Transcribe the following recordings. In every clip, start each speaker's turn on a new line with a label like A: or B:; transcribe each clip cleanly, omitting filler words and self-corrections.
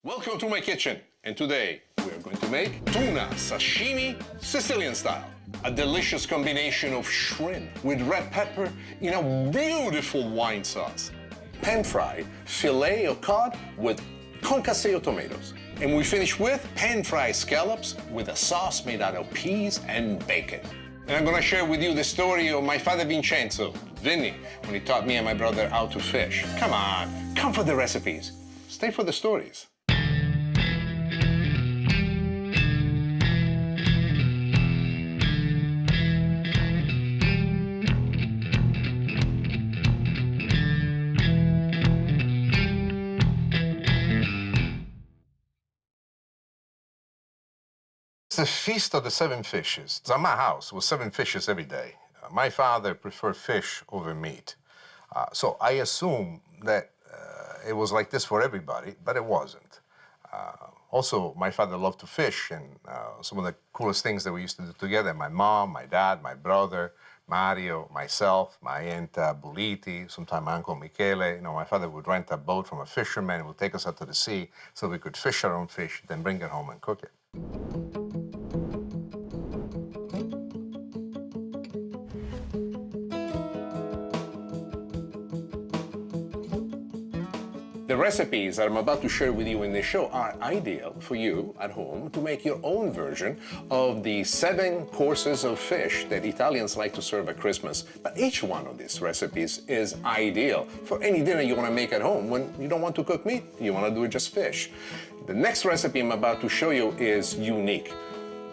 A: Welcome to my kitchen, and today we are going to make tuna sashimi Sicilian style. A delicious combination of shrimp with red pepper in a beautiful wine sauce. Pan-fried filet of cod with concasse of tomatoes. And we finish with pan-fried scallops with a sauce made out of peas and bacon. And I'm gonna share with you the story of my father Vincenzo, Vinny, when he taught me and my brother how to fish. Come on, come for the recipes. Stay for the stories. It's the Feast of the Seven Fishes. It's at my house with 7 fishes every day. My father preferred fish over meat. So I assume that it was like this for everybody, but it wasn't. Also, my father loved to fish, and some of the coolest things that we used to do together, my mom, my dad, my brother, Mario, myself, my aunt Buliti, sometimes my uncle Michele. You know, my father would rent a boat from a fisherman and would take us out to the sea so we could fish our own fish, then bring it home and cook it. The recipes that I'm about to share with you in this show are ideal for you at home to make your own version of the 7 courses of fish that Italians like to serve at Christmas. But each one of these recipes is ideal for any dinner you want to make at home when you don't want to cook meat, you want to do just fish. The next recipe I'm about to show you is unique.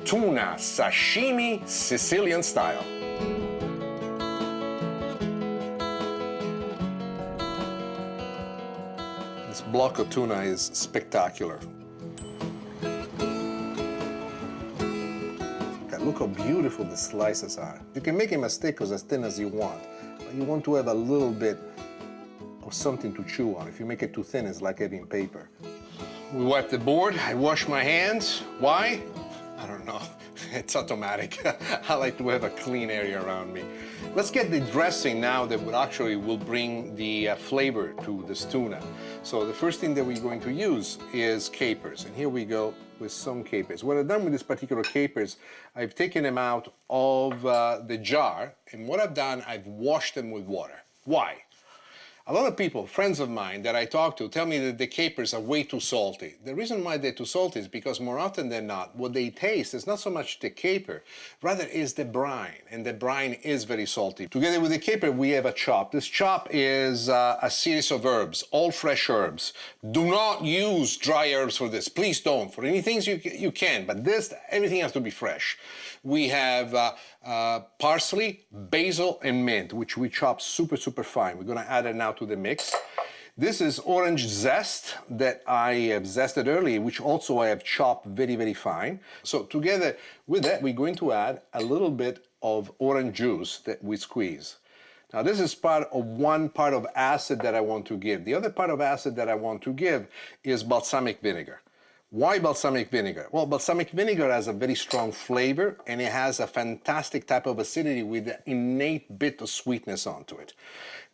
A: Tuna sashimi Sicilian style. This block of tuna is spectacular. Look how beautiful the slices are. You can make a mistake as thin as you want, but you want to have a little bit of something to chew on. If you make it too thin, it's like having paper. We wipe the board. I wash my hands. Why? I don't know. It's automatic. I like to have a clean area around me. Let's get the dressing now that will bring the flavor to this tuna. So the first thing that we're going to use is capers. And here we go with some capers. What I've done with this particular capers, I've taken them out of the jar. And what I've done, I've washed them with water. Why? A lot of people, friends of mine that I talk to, tell me that the capers are way too salty. The reason why they're too salty is because more often than not, what they taste is not so much the caper, rather is the brine, and the brine is very salty. Together with the caper, we have a chop. This chop is a series of herbs, all fresh herbs. Do not use dry herbs for this. Please don't. For any things you can, but this, everything has to be fresh. We have parsley, basil, and mint, which we chop super, super fine. We're gonna add it now to the mix. This is orange zest that I have zested earlier, which also I have chopped very, very fine. So together with that, we're going to add a little bit of orange juice that we squeeze. Now this is one part of acid that I want to give. The other part of acid that I want to give is balsamic vinegar. Why balsamic vinegar? Well, balsamic vinegar has a very strong flavor, and it has a fantastic type of acidity with an innate bit of sweetness onto it.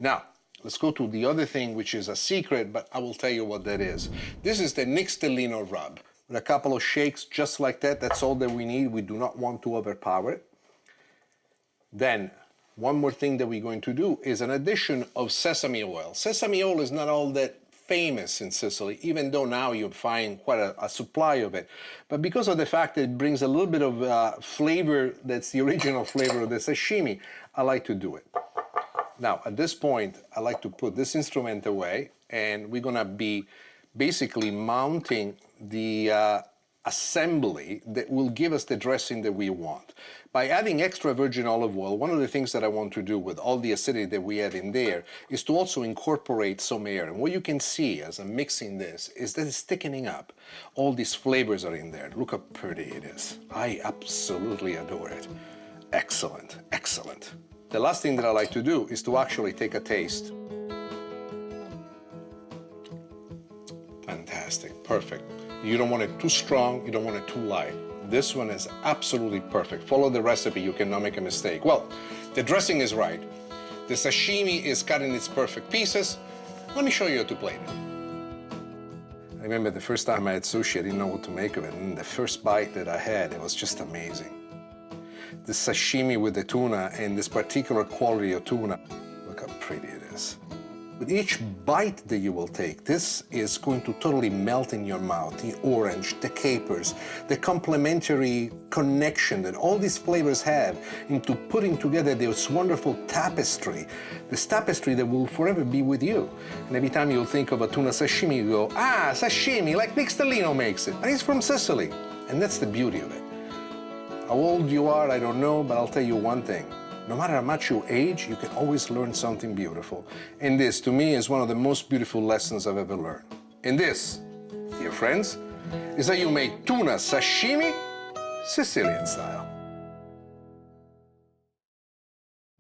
A: Now, let's go to the other thing, which is a secret, but I will tell you what that is. This is the Nick Stellino rub. With a couple of shakes just like that, that's all that we need. We do not want to overpower it. Then, one more thing that we're going to do is an addition of sesame oil. Sesame oil is not all that famous in Sicily, even though now you find quite a supply of it. But because of the fact that it brings a little bit of flavor that's the original flavor of the sashimi, I like to do it. Now, at this point, I like to put this instrument away, and we're gonna be basically mounting the assembly that will give us the dressing that we want. By adding extra virgin olive oil, one of the things that I want to do with all the acidity that we have in there is to also incorporate some air. And what you can see as I'm mixing this is that it's thickening up. All these flavors are in there. Look how pretty it is. I absolutely adore it. Excellent, excellent. The last thing that I like to do is to actually take a taste. Fantastic, perfect. You don't want it too strong, you don't want it too light. This one is absolutely perfect. Follow the recipe, you cannot make a mistake. Well, the dressing is right. The sashimi is cut in its perfect pieces. Let me show you how to plate it. remember the first time I had sushi, I didn't know what to make of it, and the first bite that I had, it was just amazing. The sashimi with the tuna and this particular quality of tuna, look how pretty it is. With each bite that you will take, this is going to totally melt in your mouth. The orange, the capers, the complementary connection that all these flavors have into putting together this wonderful tapestry, this tapestry that will forever be with you. And every time you'll think of a tuna sashimi, you go, ah, sashimi, like Nick Stellino makes it. But he's from Sicily, and that's the beauty of it. How old you are, I don't know, but I'll tell you one thing. No matter how much you age, you can always learn something beautiful. And this, to me, is one of the most beautiful lessons I've ever learned. And this, dear friends, is how you make tuna sashimi Sicilian style.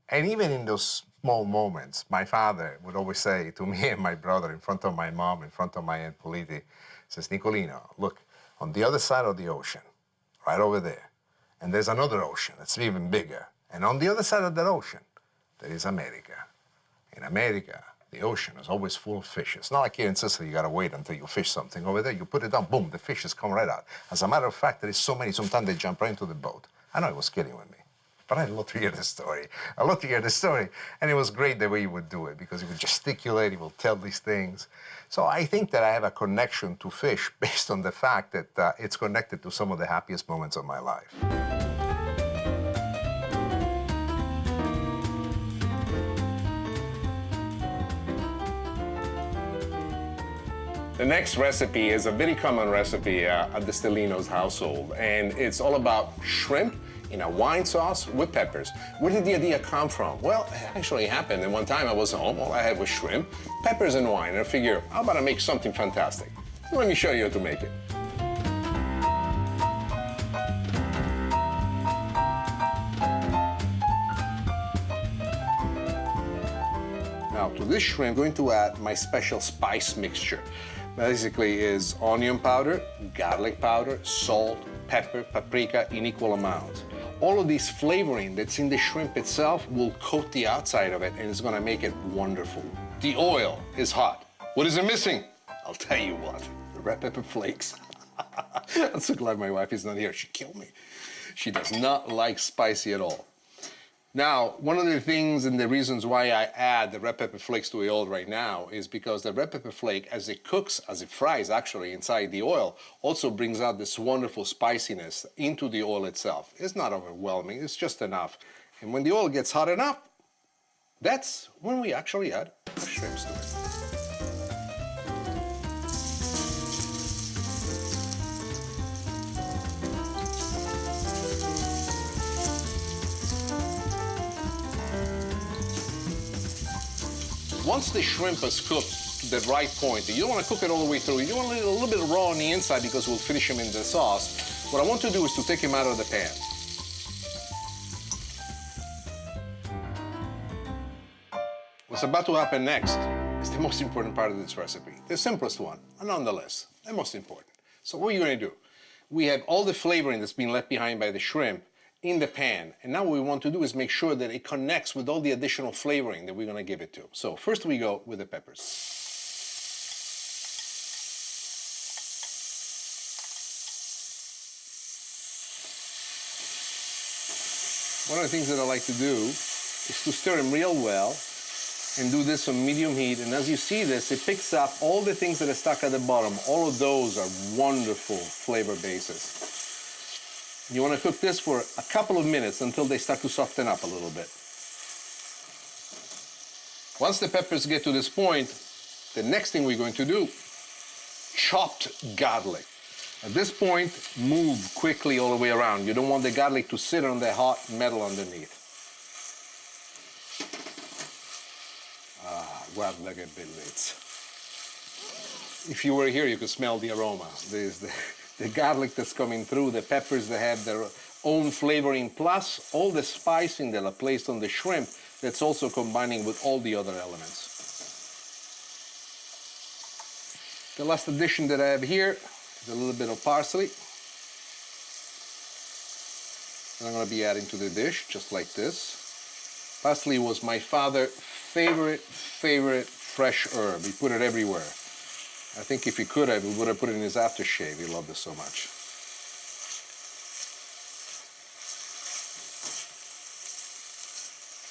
A: And even in those small moments, my father would always say to me and my brother, in front of my mom, in front of my Aunt Politi, says, Nicolino, look, on the other side of the ocean, right over there, and there's another ocean that's even bigger. And on the other side of that ocean, there is America. In America, the ocean is always full of fish. It's not like here in Sicily, you gotta wait until you fish something. Over there, you put it down, boom, the fishes come right out. As a matter of fact, there is so many, sometimes they jump right into the boat. I know he was kidding with me, but I'd love to hear the story. I love to hear the story. And it was great the way he would do it, because he would gesticulate, he would tell these things. So I think that I have a connection to fish based on the fact that it's connected to some of the happiest moments of my life. The next recipe is a very common recipe at the Stellino's household, and it's all about shrimp in a wine sauce with peppers. Where did the idea come from? Well, it actually happened, and one time I was home, all I had was shrimp, peppers, and wine, and I figured, how about I make something fantastic? Let me show you how to make it. Now, to this shrimp, I'm going to add my special spice mixture. Basically is onion powder, garlic powder, salt, pepper, paprika in equal amounts. All of this flavoring that's in the shrimp itself will coat the outside of it, and it's gonna make it wonderful. The oil is hot. What is it missing? I'll tell you what, the red pepper flakes. I'm so glad my wife is not here. She'd kill me. She does not like spicy at all. Now, one of the things and the reasons why I add the red pepper flakes to the oil right now is because the red pepper flake, as it cooks, as it fries actually inside the oil, also brings out this wonderful spiciness into the oil itself. It's not overwhelming, it's just enough. And when the oil gets hot enough, that's when we actually add the shrimps to it. Once the shrimp is cooked to the right point, you don't want to cook it all the way through. You want it a little bit raw on the inside because we'll finish them in the sauce. What I want to do is to take them out of the pan. What's about to happen next is the most important part of this recipe. The simplest one, and nonetheless, the most important. So what are you going to do? We have all the flavoring that's been left behind by the shrimp in the pan, and now what we want to do is make sure that it connects with all the additional flavoring that we're going to give it to. So first we go with the peppers. One of the things that I like to do is to stir them real well and do this on medium heat, and as you see this, it picks up all the things that are stuck at the bottom. All of those are wonderful flavor bases. You want to cook this for a couple of minutes until they start to soften up a little bit. Once the peppers get to this point, the next thing we're going to do, chopped garlic. At this point, move quickly all the way around. You don't want the garlic to sit on the hot metal underneath. Ah, guarda che bellezza. If you were here, you could smell the aroma. There's the garlic that's coming through, the peppers that have their own flavoring, plus all the spicing that are placed on the shrimp that's also combining with all the other elements. The last addition that I have here is a little bit of parsley. And I'm going to be adding to the dish, just like this. Parsley was my father's favorite fresh herb. He put it everywhere. I think if he could have, he would have put it in his aftershave. He loved it so much.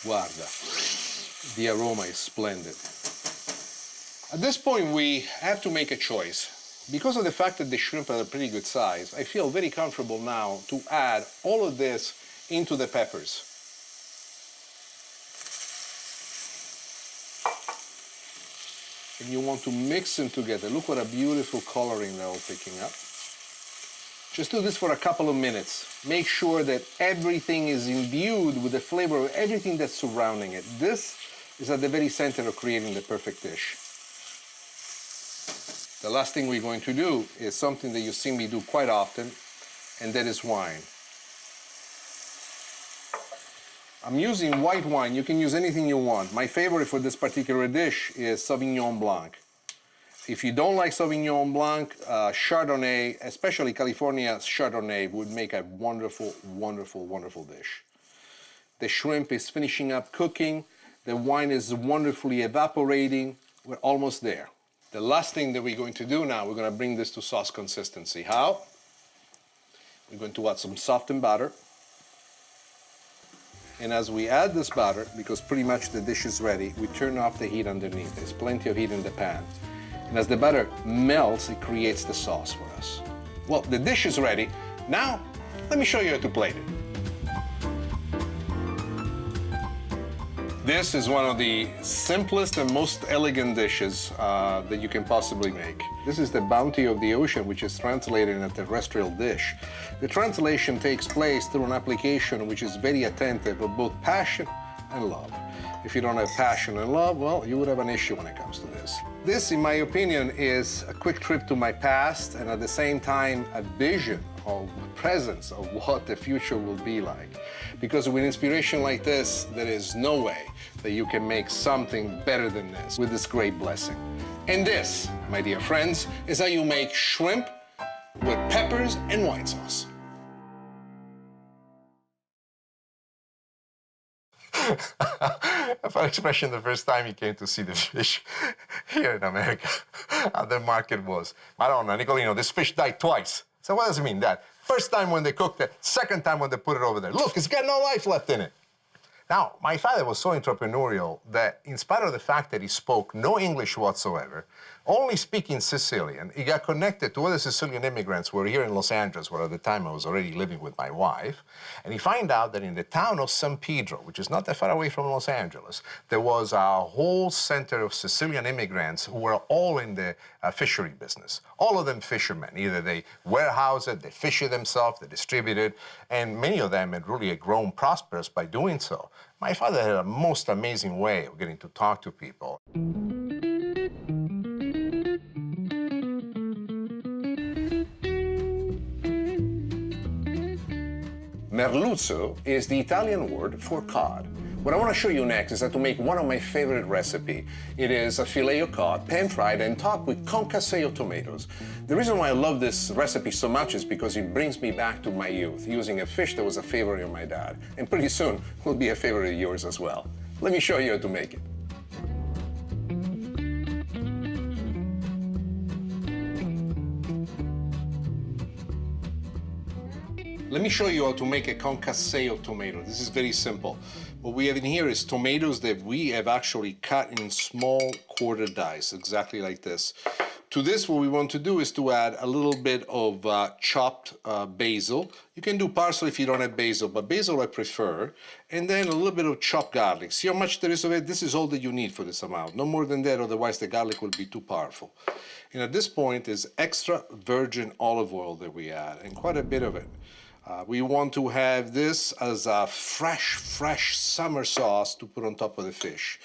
A: Guarda, the aroma is splendid. At this point, we have to make a choice. Because of the fact that the shrimp are a pretty good size, I feel very comfortable now to add all of this into the peppers. And you want to mix them together. Look what a beautiful coloring they're all picking up. Just do this for a couple of minutes. Make sure that everything is imbued with the flavor of everything that's surrounding it. This is at the very center of creating the perfect dish. The last thing we're going to do is something that you see me do quite often, and that is wine. I'm using white wine. You can use anything you want. My favorite for this particular dish is Sauvignon Blanc. If you don't like Sauvignon Blanc, Chardonnay, especially California Chardonnay, would make a wonderful, wonderful, wonderful dish. The shrimp is finishing up cooking. The wine is wonderfully evaporating. We're almost there. The last thing that we're going to do now, we're going to bring this to sauce consistency. How? We're going to add some softened butter. And as we add this butter, because pretty much the dish is ready, we turn off the heat underneath. There's plenty of heat in the pan. And as the butter melts, it creates the sauce for us. Well, the dish is ready. Now, let me show you how to plate it. This is one of the simplest and most elegant dishes that you can possibly make. This is the bounty of the ocean, which is translated in a terrestrial dish. The translation takes place through an application which is very attentive of both passion and love. If you don't have passion and love, well, you would have an issue when it comes to this. This, in my opinion, is a quick trip to my past and at the same time a vision of presence of what the future will be like. Because with inspiration like this, there is no way that you can make something better than this with this great blessing. And this, my dear friends, is how you make shrimp with peppers and white sauce.
B: A fun expression the first time he came to see the fish here in America. How the market was. I don't know, Nicolino, this fish died twice. So what does it mean, Dad? First time when they cooked it, second time when they put it over there. Look, it's got no life left in it. Now, my father was so entrepreneurial that in spite of the fact that he spoke no English whatsoever, only speaking Sicilian, he got connected to other Sicilian immigrants who were here in Los Angeles, where at the time I was already living with my wife, and he found out that in the town of San Pedro, which is not that far away from Los Angeles, there was a whole center of Sicilian immigrants who were all in the fishery business. All of them fishermen. Either they warehouse it, they fish it themselves, they distribute it, and many of them had really grown prosperous by doing so. My father had a most amazing way of getting to talk to people.
A: Merluzzo is the Italian word for cod. What I want to show you next is how to make one of my favorite recipes. It is a filet of cod, pan-fried and topped with concasse of tomatoes. The reason why I love this recipe so much is because it brings me back to my youth, using a fish that was a favorite of my dad, and pretty soon will be a favorite of yours as well. Let me show you how to make it. Let me show you how to make a concasse of tomato. This is very simple. What we have in here is tomatoes that we have actually cut in small quarter dice, exactly like this. To this, what we want to do is to add a little bit of chopped basil. You can do parsley if you don't have basil, but basil I prefer. And then a little bit of chopped garlic. See how much there is of it? This is all that you need for this amount. No more than that, otherwise the garlic will be too powerful. And at this point is extra virgin olive oil that we add, and quite a bit of it. We want to have this as a fresh summer sauce to put on top of the fish.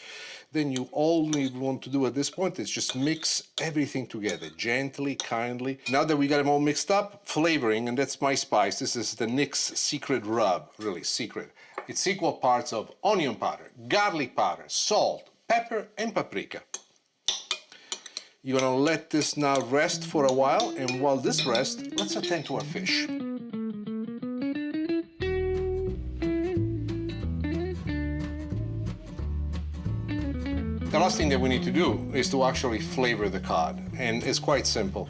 A: Then you only want to do at this point is just mix everything together, gently, kindly. Now that we got them all mixed up, flavoring, and that's my spice. This is the Nick's secret rub, really secret. It's equal parts of onion powder, garlic powder, salt, pepper, and paprika. You're gonna let this now rest for a while, and while this rests, let's attend to our fish. The last thing that we need to do is to actually flavor the cod, and it's quite simple.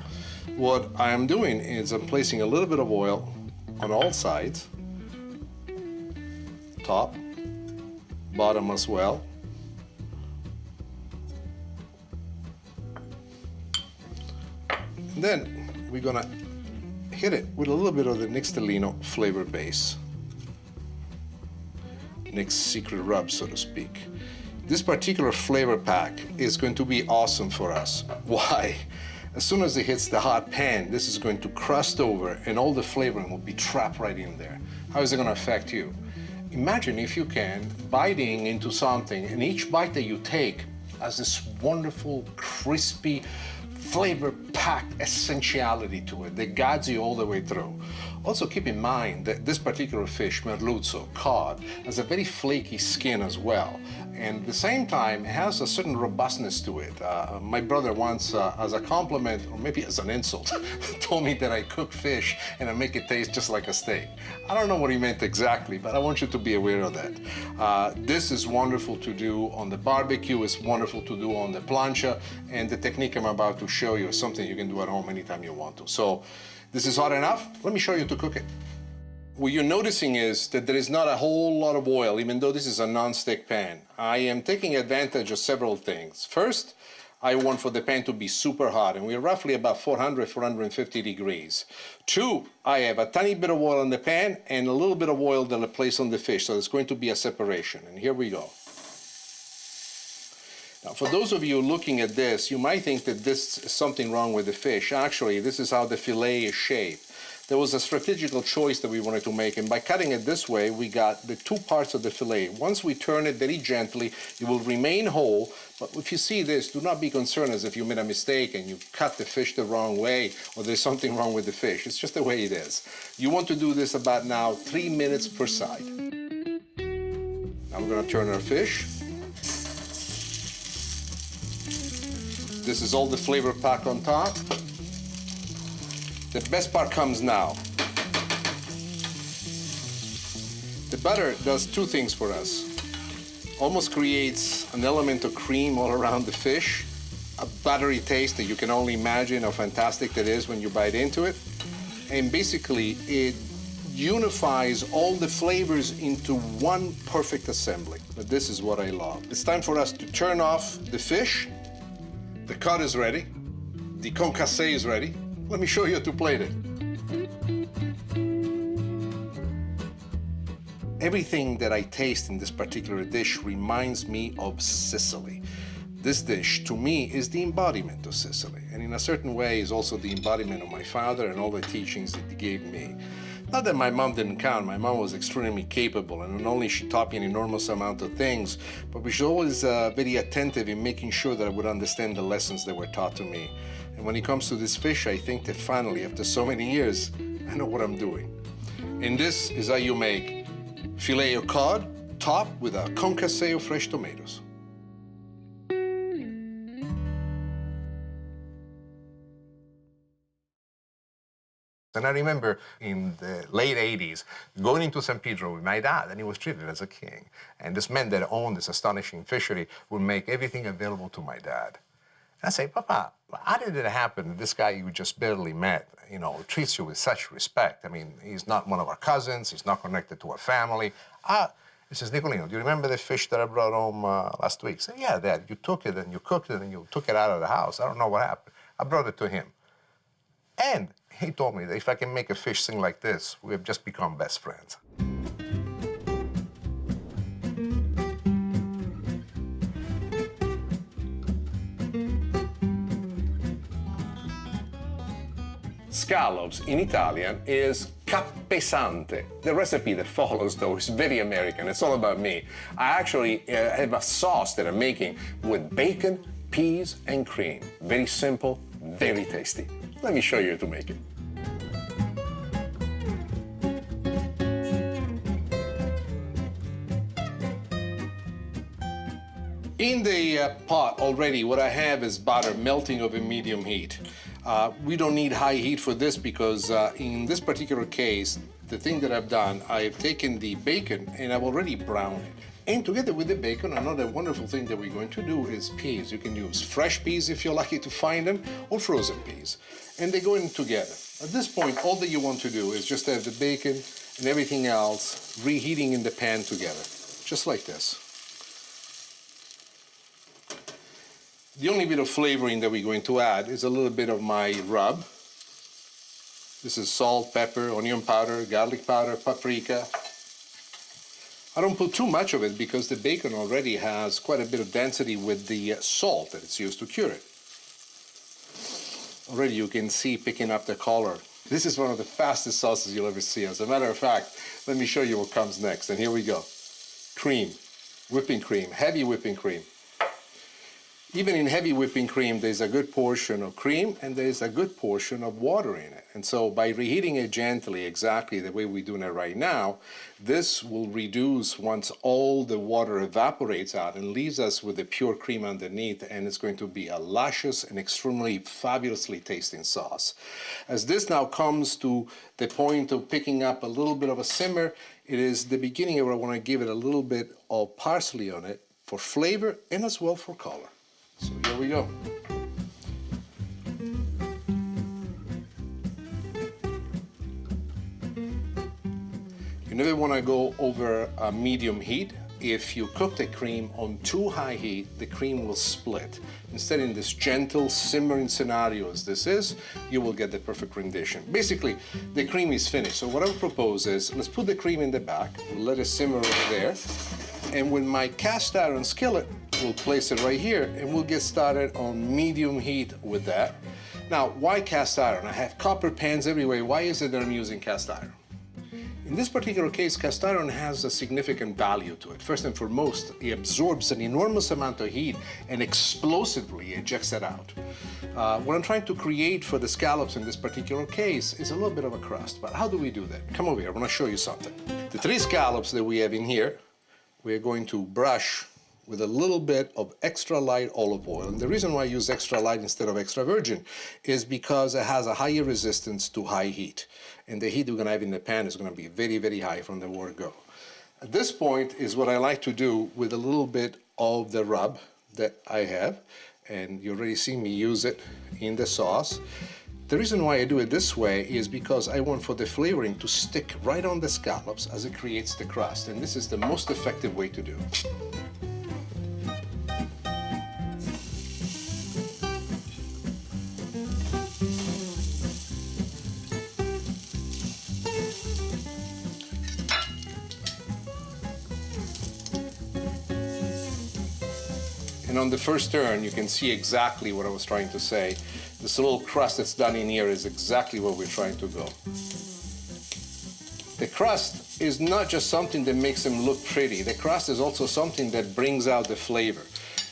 A: What I am doing is I'm placing a little bit of oil on all sides, top, bottom as well. And then we're gonna hit it with a little bit of the Nick Stellino flavor base. Nick's secret rub, so to speak. This particular flavor pack is going to be awesome for us. Why? As soon as it hits the hot pan, this is going to crust over and all the flavoring will be trapped right in there. How is it going to affect you? Imagine, if you can, biting into something, and each bite that you take has this wonderful, crispy, flavor-packed essentiality to it that guides you all the way through. Also keep in mind that this particular fish, merluzzo, cod, has a very flaky skin as well. And at the same time, it has a certain robustness to it. My brother once, as a compliment, or maybe as an insult, told me that I cook fish and I make it taste just like a steak. I don't know what he meant exactly, but I want you to be aware of that. This is wonderful to do on the barbecue, it's wonderful to do on the plancha, and the technique I'm about to show you is something you can do at home anytime you want to. So, this is hot enough. Let me show you to cook it. What you're noticing is that there is not a whole lot of oil, even though this is a non-stick pan. I am taking advantage of several things. First, I want for the pan to be super hot, and we're roughly about 400, 450 degrees. Two, I have a tiny bit of oil in the pan and a little bit of oil that I place on the fish, so there's going to be a separation. And here we go. Now, for those of you looking at this, you might think that this is something wrong with the fish. Actually, this is how the fillet is shaped. There was a strategical choice that we wanted to make, and by cutting it this way, we got the two parts of the fillet. Once we turn it very gently, it will remain whole, but if you see this, do not be concerned as if you made a mistake and you cut the fish the wrong way, or there's something wrong with the fish. It's just the way it is. You want to do this about now 3 minutes per side. Now we're going to turn our fish. This is all the flavor pack on top. The best part comes now. The butter does two things for us. Almost creates an element of cream all around the fish, a buttery taste that you can only imagine how fantastic that is when you bite into it. And basically, it unifies all the flavors into one perfect assembly. But this is what I love. It's time for us to turn off the fish. The cod is ready. The concasse is ready. Let me show you how to plate it. Everything that I taste in this particular dish reminds me of Sicily. This dish, to me, is the embodiment of Sicily, and in a certain way is also the embodiment of my father and all the teachings that he gave me. Not that my mom didn't count. My mom was extremely capable, and not only she taught me an enormous amount of things, but she was always very attentive in making sure that I would understand the lessons that were taught to me. And when it comes to this fish, I think that finally, after so many years, I know what I'm doing. And this is how you make filet of cod topped with a concasse of fresh tomatoes.
B: And I remember in the late 80s going into San Pedro with my dad, and he was treated as a king. And this man that owned this astonishing fishery would make everything available to my dad. And I say, Papa, how did it happen? This guy you just barely met, you know, treats you with such respect. I mean, he's not one of our cousins. He's not connected to our family. He says, Nicolino, do you remember the fish that I brought home last week? I said, yeah, Dad, you took it and you cooked it and you took it out of the house. I don't know what happened. I brought it to him. And he told me that if I can make a fish sing like this, we have just become best friends.
A: Scallops in Italian is cappesante. The recipe that follows, though, is very American. It's all about me. I actually have a sauce that I'm making with bacon, peas, and cream. Very simple, very tasty. Let me show you how to make it. In the pot already, what I have is butter melting over medium heat. We don't need high heat for this because in this particular case, the thing that I've done, I've taken the bacon and I've already browned it. And together with the bacon, another wonderful thing that we're going to do is peas. You can use fresh peas if you're lucky to find them, or frozen peas. And they go in together. At this point, all that you want to do is just have the bacon and everything else reheating in the pan together, just like this. The only bit of flavoring that we're going to add is a little bit of my rub. This is salt, pepper, onion powder, garlic powder, paprika. I don't put too much of it because the bacon already has quite a bit of density with the salt that it's used to cure it. Already you can see picking up the color. This is one of the fastest sauces you'll ever see. As a matter of fact, let me show you what comes next. And here we go. Cream, whipping cream, heavy whipping cream. Even in heavy whipping cream, there's a good portion of cream and there's a good portion of water in it. And so by reheating it gently, exactly the way we're doing it right now, this will reduce once all the water evaporates out and leaves us with the pure cream underneath, and it's going to be a luscious and extremely fabulously tasting sauce. As this now comes to the point of picking up a little bit of a simmer, it is the beginning where I want to give it a little bit of parsley on it for flavor and as well for color. So here we go. You never want to go over a medium heat. If you cook the cream on too high heat, the cream will split. Instead, in this gentle simmering scenario as this is, you will get the perfect rendition. Basically, the cream is finished. So what I would propose is, let's put the cream in the back, we'll let it simmer over there, and with my cast iron skillet, we'll place it right here and we'll get started on medium heat with that. Now, why cast iron? I have copper pans everywhere. Why is it that I'm using cast iron? In this particular case, cast iron has a significant value to it. First and foremost, it absorbs an enormous amount of heat and explosively ejects it out. What I'm trying to create for the scallops in this particular case is a little bit of a crust. But how do we do that? Come over here, I want to show you something. The 3 scallops that we have in here, we're going to brush with a little bit of extra light olive oil. And the reason why I use extra light instead of extra virgin is because it has a higher resistance to high heat. And the heat we're going to have in the pan is going to be very, very high from the word go. At this point is what I like to do with a little bit of the rub that I have. And you already see me use it in the sauce. The reason why I do it this way is because I want for the flavoring to stick right on the scallops as it creates the crust. And this is the most effective way to do it. And on the first turn, you can see exactly what I was trying to say. This little crust that's done in here is exactly where we're trying to go. The crust is not just something that makes them look pretty. The crust is also something that brings out the flavor.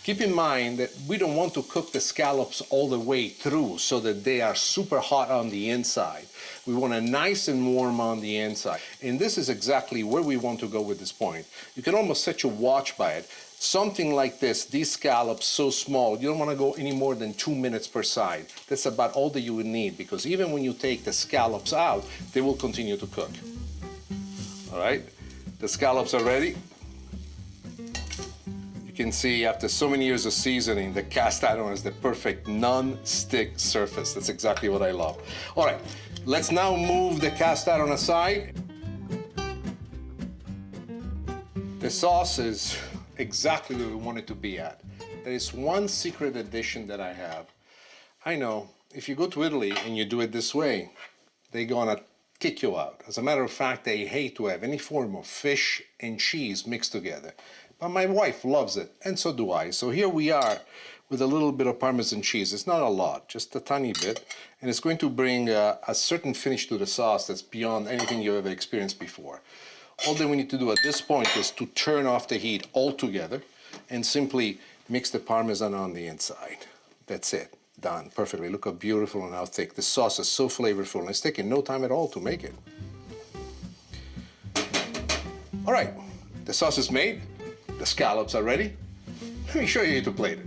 A: Keep in mind that we don't want to cook the scallops all the way through so that they are super hot on the inside. We want it nice and warm on the inside. And this is exactly where we want to go with this point. You can almost set your watch by it. Something like this, these scallops so small, you don't want to go any more than 2 minutes per side. That's about all that you would need, because even when you take the scallops out, they will continue to cook. All right, the scallops are ready. You can see after so many years of seasoning, the cast iron is the perfect non-stick surface. That's exactly what I love. All right, let's now move the cast iron aside. The sauce is exactly where we want it to be at. There is one secret addition that I have. I know if you go to Italy and you do it this way, they're gonna kick you out. As a matter of fact, they hate to have any form of fish and cheese mixed together. But my wife loves it, and so do I. So here we are with a little bit of Parmesan cheese. It's not a lot, just a tiny bit. And it's going to bring a certain finish to the sauce that's beyond anything you've ever experienced before. All that we need to do at this point is to turn off the heat altogether and simply mix the Parmesan on the inside. That's it. Done. Perfectly. Look how beautiful and how thick. The sauce is so flavorful, and it's taking no time at all to make it. All right. The sauce is made. The scallops are ready. Let me show you how to plate it.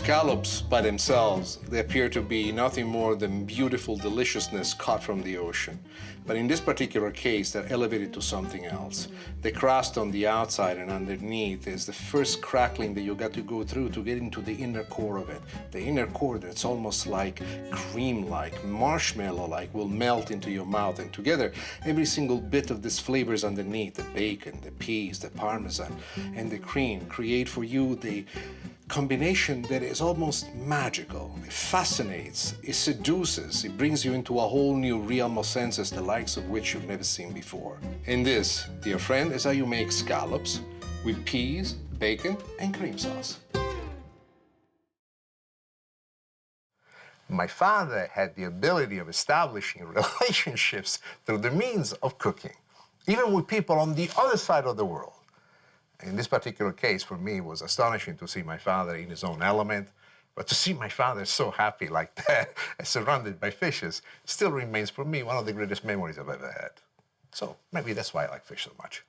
A: Scallops by themselves, they appear to be nothing more than beautiful deliciousness caught from the ocean. But in this particular case, they're elevated to something else. The crust on the outside and underneath is the first crackling that you got to go through to get into the inner core of it. The inner core that's almost like cream-like, marshmallow-like, will melt into your mouth. And together, every single bit of this flavors underneath, the bacon, the peas, the parmesan, and the cream, create for you the combination that is almost magical. It fascinates, it seduces, it brings you into a whole new realm of senses, the likes of which you've never seen before. And this, dear friend, is how you make scallops with peas, bacon, and cream sauce.
B: My father had the ability of establishing relationships through the means of cooking, even with people on the other side of the world. In this particular case, for me, it was astonishing to see my father in his own element, but to see my father so happy like that, surrounded by fishes, still remains for me one of the greatest memories I've ever had. So maybe that's why I like fish so much.